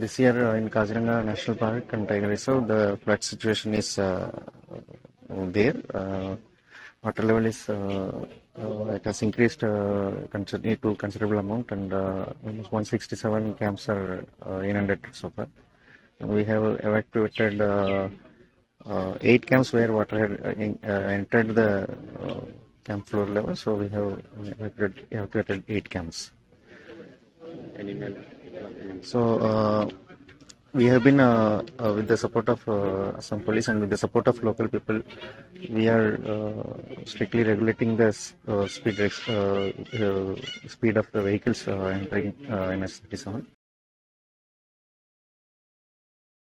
This year in Kaziranga National Park and Tiger Reserve, the flood situation is there. Water level is it has increased to considerable amount, and almost 167 camps are inundated so far. And we have evacuated 8 camps where water had entered the camp floor level. So we have evacuated 8 camps. So we have been with the support of Assam police and with the support of local people, we are strictly regulating the speed of the vehicles entering NS 37.